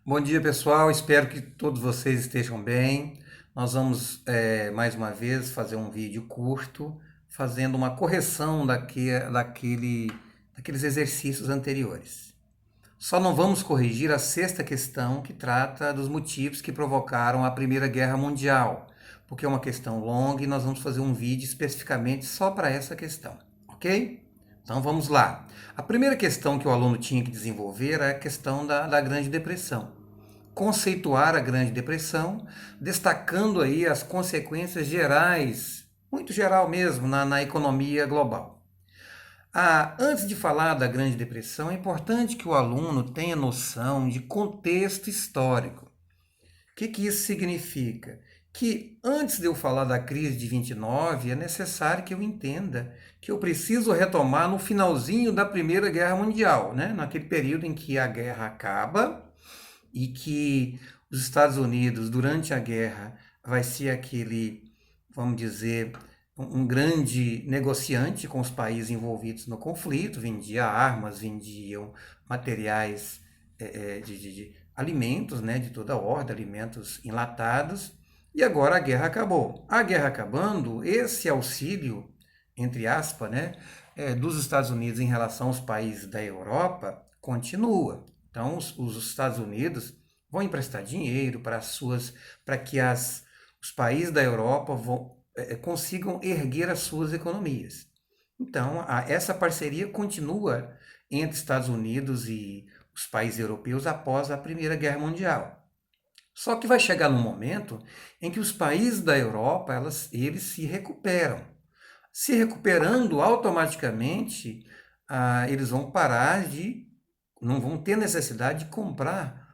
Bom dia, pessoal. Espero que todos vocês estejam bem. Nós vamos mais uma vez fazer um vídeo curto, fazendo uma correção daqueles exercícios anteriores. Só não vamos corrigir a sexta questão, que trata dos motivos que provocaram a Primeira Guerra Mundial, porque é uma questão longa e nós vamos fazer um vídeo especificamente só para essa questão, ok? Então vamos lá. A primeira questão que o aluno tinha que desenvolver é a questão da Grande Depressão. Conceituar a Grande Depressão, destacando aí as consequências gerais, muito geral mesmo, na economia global. Antes de falar da Grande Depressão, é importante que o aluno tenha noção de contexto histórico. O que isso significa? Que antes de eu falar da crise de 29, é necessário que eu entenda que eu preciso retomar no finalzinho da Primeira Guerra Mundial, né? Naquele período em que a guerra acaba e que os Estados Unidos, durante a guerra, vai ser aquele, vamos dizer, um grande negociante com os países envolvidos no conflito, vendia armas, vendiam materiais de alimentos, né, de toda ordem, alimentos enlatados, e agora a guerra acabou. A guerra acabando, esse auxílio, entre aspas, né, dos Estados Unidos em relação aos países da Europa continua. Então, os Estados Unidos vão emprestar dinheiro para que os países da Europa consigam erguer as suas economias. Então, essa parceria continua entre Estados Unidos e os países europeus após a Primeira Guerra Mundial. Só que vai chegar num momento em que os países da Europa, eles se recuperam. Se recuperando automaticamente, eles vão parar não vão ter necessidade de comprar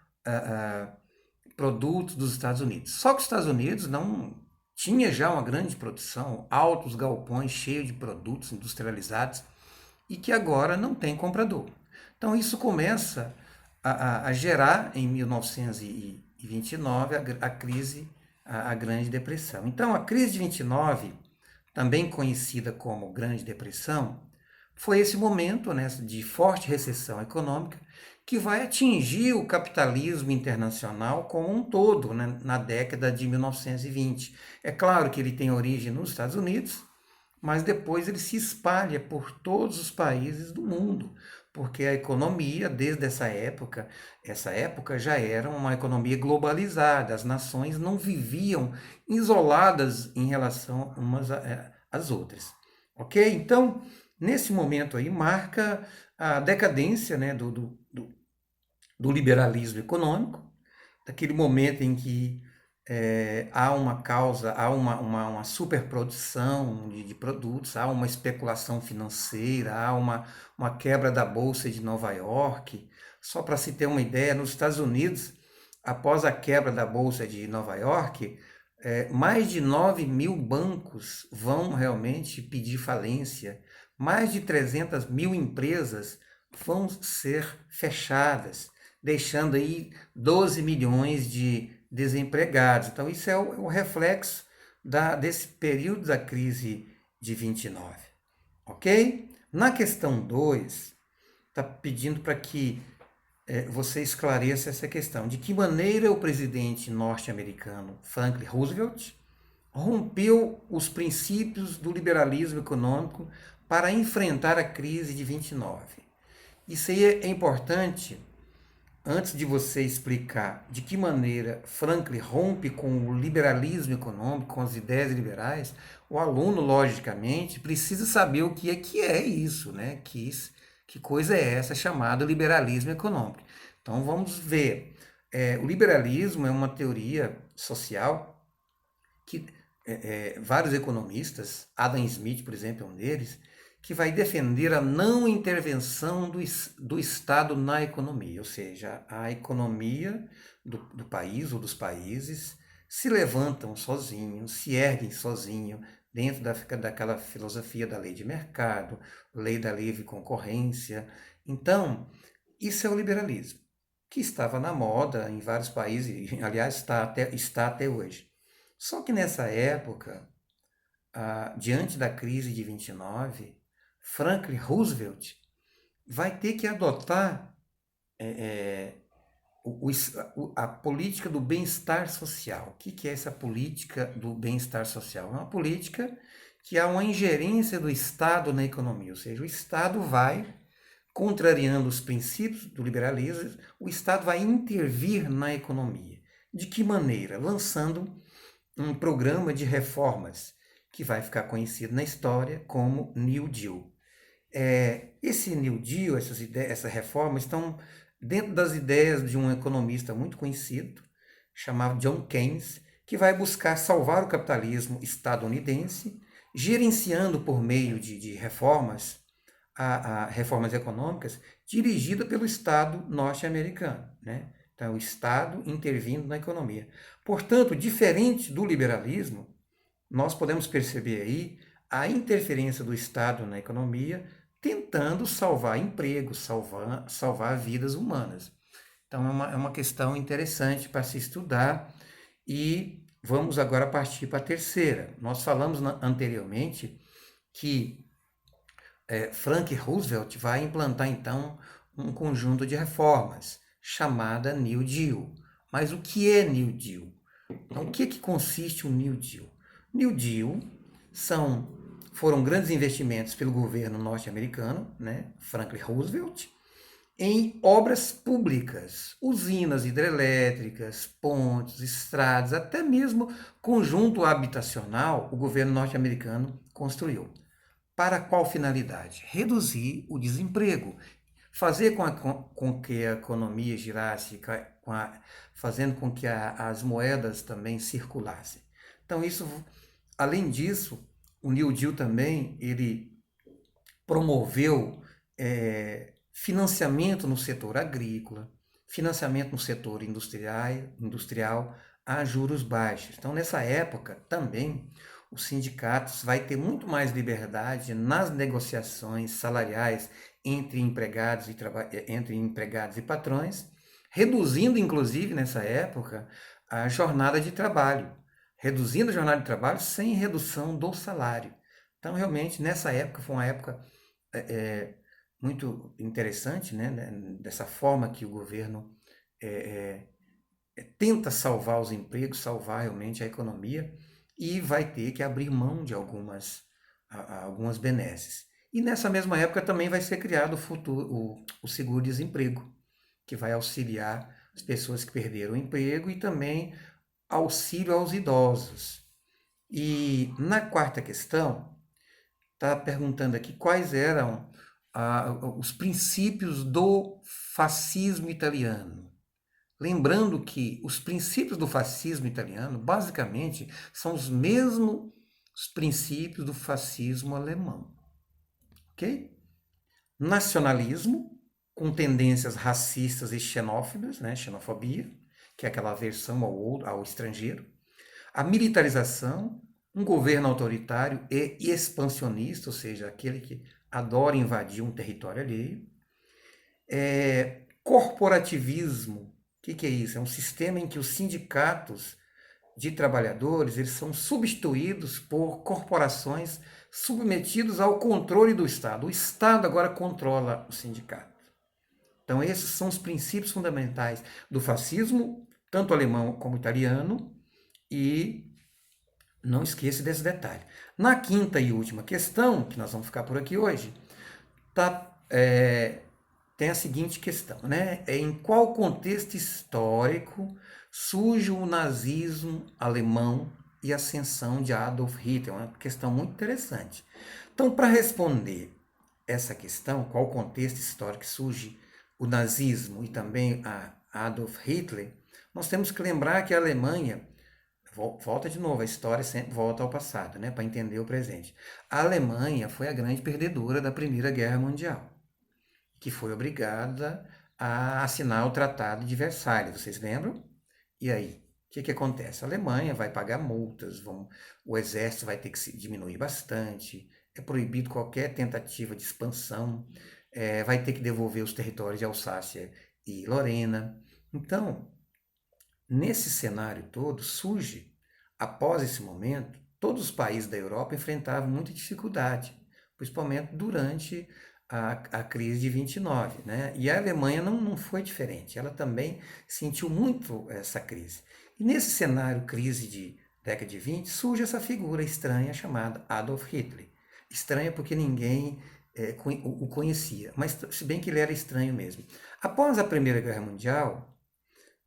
produtos dos Estados Unidos. Só que os Estados Unidos não tinha já uma grande produção, altos galpões cheios de produtos industrializados e que agora não tem comprador. Então isso começa a gerar em 1929 a crise, a Grande Depressão. Então a crise de 29, também conhecida como Grande Depressão, foi esse momento, né, de forte recessão econômica que vai atingir o capitalismo internacional como um todo, né, na década de 1920. É claro que ele tem origem nos Estados Unidos, mas depois ele se espalha por todos os países do mundo, porque a economia, desde essa época já era uma economia globalizada, as nações não viviam isoladas em relação umas às outras. Ok? Então, nesse momento aí, marca a decadência, né, do liberalismo econômico, daquele momento em que há uma causa, há uma superprodução de produtos, há uma especulação financeira, há uma quebra da Bolsa de Nova York. Só para se ter uma ideia, nos Estados Unidos, após a quebra da Bolsa de Nova York, mais de 9 mil bancos vão realmente pedir falência, mais de 300 mil empresas vão ser fechadas, deixando aí 12 milhões de desempregados. Então, isso é o reflexo desse período da crise de 29, ok? Na questão 2, está pedindo para que você esclareça essa questão. De que maneira o presidente norte-americano Franklin Roosevelt rompeu os princípios do liberalismo econômico para enfrentar a crise de 29? Isso aí é importante. Antes de você explicar de que maneira Franklin rompe com o liberalismo econômico, com as ideias liberais, o aluno, logicamente, precisa saber o que é isso, né? Que coisa é essa chamada liberalismo econômico. Então vamos ver. O liberalismo é uma teoria social que vários economistas, Adam Smith, por exemplo, é um deles, que vai defender a não intervenção do Estado na economia, ou seja, a economia do país ou dos países se levantam sozinhos, se erguem sozinhos, dentro daquela filosofia da lei de mercado, lei da livre concorrência. Então, isso é o liberalismo, que estava na moda em vários países, e, aliás, está até hoje. Só que nessa época, diante da crise de 29, Franklin Roosevelt vai ter que adotar a política do bem-estar social. O que é essa política do bem-estar social? É uma política que há uma ingerência do Estado na economia, ou seja, o Estado vai, contrariando os princípios do liberalismo, o Estado vai intervir na economia. De que maneira? Lançando um programa de reformas que vai ficar conhecido na história como New Deal. Esse New Deal, essas reformas estão dentro das ideias de um economista muito conhecido, chamado John Keynes, que vai buscar salvar o capitalismo estadunidense, gerenciando por meio de reformas, reformas econômicas, dirigida pelo Estado norte-americano, né? Então, o Estado intervindo na economia. Portanto, diferente do liberalismo, nós podemos perceber aí a interferência do Estado na economia, tentando salvar empregos, salvar vidas humanas. Então, é uma questão interessante para se estudar e vamos agora partir para a terceira. Nós falamos anteriormente que Frank Roosevelt vai implantar, então, um conjunto de reformas chamada New Deal. Mas o que é New Deal? Então, o que consiste o New Deal? New Deal foram grandes investimentos pelo governo norte-americano, né, Franklin Roosevelt, em obras públicas, usinas hidrelétricas, pontes, estradas, até mesmo conjunto habitacional, o governo norte-americano construiu. Para qual finalidade? Reduzir o desemprego, fazer com que a economia girasse, fazendo com que as moedas também circulassem. Então, além disso, o New Deal também ele promoveu financiamento no setor agrícola, financiamento no setor industrial a juros baixos. Então, nessa época também os sindicatos vai ter muito mais liberdade nas negociações salariais entre empregados e patrões, reduzindo inclusive nessa época a jornada de trabalho, reduzindo a jornada de trabalho sem redução do salário. Então, realmente, nessa época foi uma época muito interessante, né? Dessa forma que o governo tenta salvar os empregos, salvar realmente a economia e vai ter que abrir mão de algumas benesses. E nessa mesma época também vai ser criado o seguro-desemprego, que vai auxiliar as pessoas que perderam o emprego e também auxílio aos idosos. E na quarta questão, está perguntando aqui quais eram os princípios do fascismo italiano. Lembrando que os princípios do fascismo italiano, basicamente, são os mesmos princípios do fascismo alemão. Ok? Nacionalismo, com tendências racistas e xenófobas, né? Xenofobia, que é aquela aversão ao estrangeiro. A militarização, um governo autoritário e expansionista, ou seja, aquele que adora invadir um território alheio. Corporativismo, o que é isso? É um sistema em que os sindicatos de trabalhadores eles são substituídos por corporações submetidos ao controle do Estado. O Estado agora controla o sindicato. Então, esses são os princípios fundamentais do fascismo, tanto alemão como italiano, e não esqueça desse detalhe. Na quinta e última questão, que nós vamos ficar por aqui hoje, tem a seguinte questão, né? Em qual contexto histórico surge o nazismo alemão e a ascensão de Adolf Hitler? É uma questão muito interessante. Então, para responder essa questão, qual contexto histórico surge o nazismo e também a Adolf Hitler, nós temos que lembrar que a Alemanha, volta de novo, a história sempre volta ao passado, né, para entender o presente. A Alemanha foi a grande perdedora da Primeira Guerra Mundial, que foi obrigada a assinar o Tratado de Versalhes, vocês lembram? E aí, o que acontece? A Alemanha vai pagar multas, o exército vai ter que se diminuir bastante, é proibido qualquer tentativa de expansão, vai ter que devolver os territórios de Alsácia e Lorena. Então, nesse cenário todo, surge, após esse momento, todos os países da Europa enfrentavam muita dificuldade, principalmente durante a crise de 29, né? E a Alemanha não foi diferente, ela também sentiu muito essa crise. E nesse cenário, crise de década de 20, surge essa figura estranha chamada Adolf Hitler. Estranha porque ninguém o conhecia, mas se bem que ele era estranho mesmo. Após a Primeira Guerra Mundial,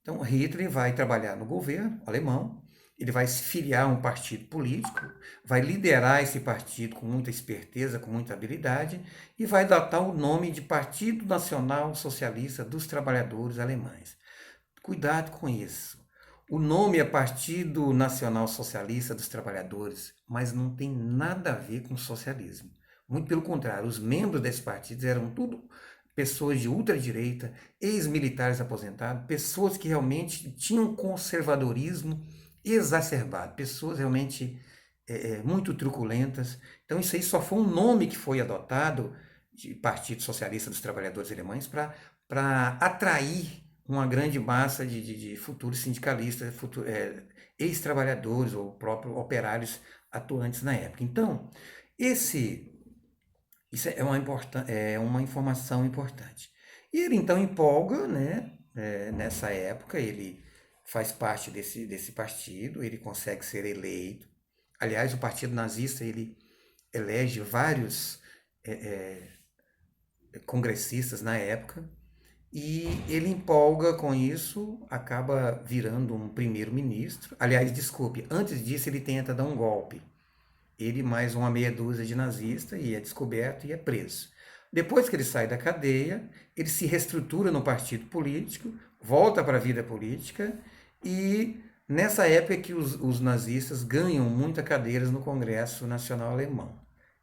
então Hitler vai trabalhar no governo alemão, ele vai se filiar a um partido político, vai liderar esse partido com muita esperteza, com muita habilidade, e vai adotar o nome de Partido Nacional Socialista dos Trabalhadores Alemães. Cuidado com isso. O nome é Partido Nacional Socialista dos Trabalhadores, mas não tem nada a ver com socialismo. Muito pelo contrário, os membros desse partido eram tudo pessoas de ultradireita, ex-militares aposentados, pessoas que realmente tinham conservadorismo exacerbado, pessoas realmente muito truculentas. Então isso aí só foi um nome que foi adotado de Partido Socialista dos Trabalhadores Alemães para atrair uma grande massa de futuros sindicalistas, ex-trabalhadores ou próprios operários atuantes na época. Então, isso é uma informação importante. E ele então empolga, né? Nessa época, ele faz parte desse partido, ele consegue ser eleito. Aliás, o Partido Nazista ele elege vários congressistas na época, e ele empolga com isso, acaba virando um primeiro-ministro. Aliás, desculpe, antes disso ele tenta dar um golpe. Ele mais uma meia dúzia de nazistas e é descoberto e é preso. Depois que ele sai da cadeia, ele se reestrutura no partido político, volta para a vida política e nessa época é que os nazistas ganham muitas cadeiras no Congresso Nacional Alemão.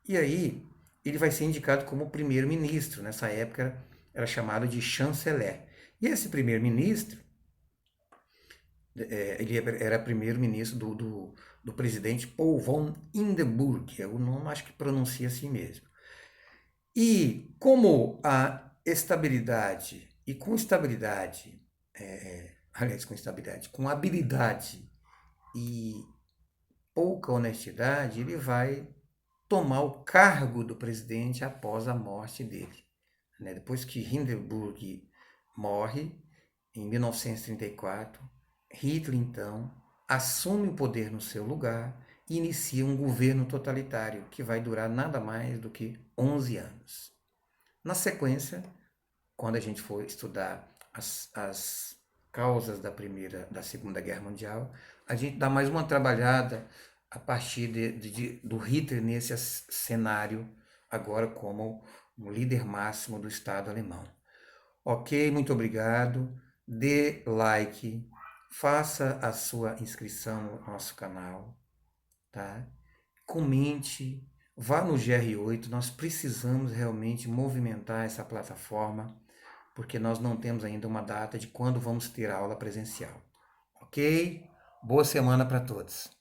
E aí ele vai ser indicado como primeiro-ministro. Nessa época era chamado de chanceler. E esse primeiro-ministro, ele era primeiro-ministro do presidente Paul von Hindenburg, o nome acho que pronuncia assim mesmo. E como a estabilidade, e com estabilidade, aliás, com estabilidade, com habilidade e pouca honestidade, ele vai tomar o cargo do presidente após a morte dele. Né? Depois que Hindenburg morre, em 1934, Hitler, então, assume o poder no seu lugar e inicia um governo totalitário que vai durar nada mais do que 11 anos. Na sequência, quando a gente for estudar as causas da Segunda Guerra Mundial, a gente dá mais uma trabalhada a partir do Hitler nesse cenário, agora como o líder máximo do Estado alemão. Ok, muito obrigado. Dê like, faça a sua inscrição no nosso canal, tá? Comente, vá no GR8, nós precisamos realmente movimentar essa plataforma, porque nós não temos ainda uma data de quando vamos ter aula presencial. Ok? Boa semana para todos.